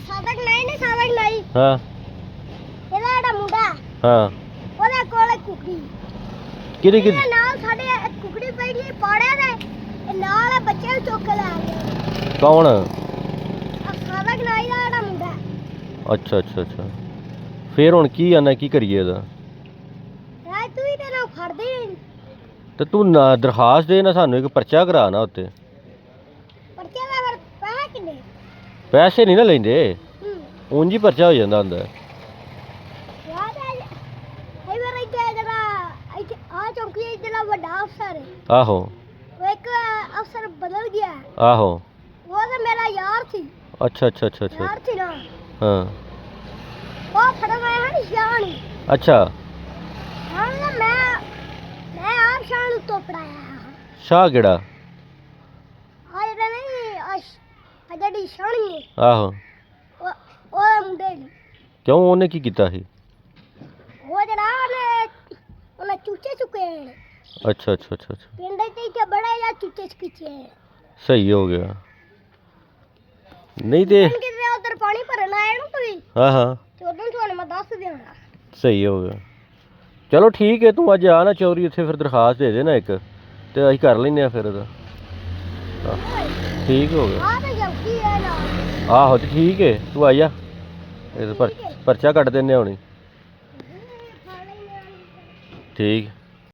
ਸਾਦਕ ਨਹੀਂ ਸਾਦਕ ਨਹੀਂ ਹਾਂ ਇਹਦਾ ਜਿਹੜਾ ਮੁੰਡਾ ਹਾਂ ਉਹਦੇ ਕੋਲੇ ਕੁਕੜੀ ਕਿਹਦੀ ਇਹਦੇ ਨਾਲ ਸਾਡੇ ਇੱਕ ਕੁਕੜੀ ਪਈ ਸੀ ਪਾੜਿਆ ਦੇ ਇਹ ਨਾਲ ਬੱਚੇ ਨੂੰ ਚੁੱਕ ਕੇ ਲੈ ਆਏ ਕੌਣ? ਸਾਦਕ ਨਹੀਂ ਦਾ ਜਿਹੜਾ ਮੁੰਡਾ ਅੱਛਾ ਅੱਛਾ ਅੱਛਾ ਫੇਰ ਹੁਣ ਕੀ ਆਣਾ ਕੀ ਕਰੀਏ ਇਹਦਾ? ਰਾਜ ਤੂੰ ਹੀ ਤੇ ਨਾ ਫੜਦੀ ਨਹੀਂ ਤੇ ਤੂੰ ਨਾ ਦਰਖਾਸਤ ਦੇ ਨਾ ਸਾਨੂੰ ਇੱਕ ਪਰਚਾ ਕਰਾ ਨਾ ਉੱਤੇ। ਪਰਚੇ ਦਾ ਫਿਰ ਪੈਸੇ ਕਿੰਨੇ ਪੈਸੇ ਨਹੀਂ ਨਾ ਲੈਂਦੇ ਹੂੰ ਉਂਝ ਹੀ ਪਰਚਾ ਹੋ ਜਾਂਦਾ ਹੁੰਦਾ। ਯਾਦ ਆ ਇਹ ਵਾਰ ਇੱਥੇ ਜਿਹੜਾ ਇੱਥੇ ਆ ਚੌਂਕੀ ਜਿਹੜਾ ਵੱਡਾ ਅਫਸਰ ਹੈ ਆਹੋ ਉਹ ਇੱਕ ਅਫਸਰ ਬਦਲ ਗਿਆ ਆਹੋ ਉਹ ਤਾਂ ਮੇਰਾ ਯਾਰ ਸੀ ਅੱਛਾ ਅੱਛਾ ਅੱਛਾ ਅੱਛਾ ਯਾਰ ਸੀ ਨਾ ਹਾਂ ਉਹ ਫੜਨ ਆਇਆ ਨਹੀਂ ਸ਼ਾਨ ਅੱਛਾ ਹਾਂ ਮੈਂ ਆਪ ਸ਼ਾਨ ਨੂੰ ਤੋਂ ਪੜਾਇਆ ਸ਼ਾਹ ਕਿਹੜਾ? ਆ ਜਿਹੜਾ ਨਹੀਂ ਆ ਜਿਹੜੀ ਸ਼ਾਨੀ ਹੈ ਆਹੋ ਉਹ ਮੁੰਡੇ ਦੀ ਕਿਉਂ ਉਹਨੇ ਕੀ ਕੀਤਾ ਸੀ? ਉਹ ਜਿਹੜਾ ਉਹਨੇ ਚੂਚੇ ਚੁੱਕੇ ਨੇ ਅੱਛਾ ਅੱਛਾ ਅੱਛਾ ਅੱਛਾ ਪਿੰਡ ਦੇ ਇੱਥੇ ਬੜਾ ਜਿਹਾ ਚੂਚੇ ਚੁੱਕੇ ਸਹੀ ਹੋ ਗਿਆ। ਨਹੀਂ ਤੇ ਕਿਤੇ ਉਧਰ ਪਾਣੀ ਭਰਨ ਆਏ ਨਾ ਤੁਸੀਂ ਹਾਂ ਹਾਂ ਤੇ ਉਦੋਂ ਤੁਹਾਨੂੰ ਮੈਂ ਦੱਸ ਦੇਵਾਂਗਾ ਸਹੀ ਹੋ ਗਿਆ। ਚਲੋ ਠੀਕ ਹੈ ਤੂੰ ਅੱਜ ਆ ਨਾ ਚੌਰੀ ਇੱਥੇ ਫਿਰ ਦਰਖਾਸਤ ਦੇ ਦੇ ਨਾ ਇੱਕ ਤੇ ਅਸੀਂ ਕਰ ਲੈਂਦੇ ਆ ਫਿਰ ਇਹਦਾ। ਠੀਕ ਹੋ ਗਿਆ ਆ ਤਾਂ ਜਲਦੀ ਹੈ ਨਾ ਆਹੋ ਤੇ ਠੀਕ ਹੈ ਤੂੰ ਆ ਜਾ ਇਹ ਪਰਚਾ ਕੱਟ ਦਿੰਦੇ ਹੁਣੀ। ਠੀਕ।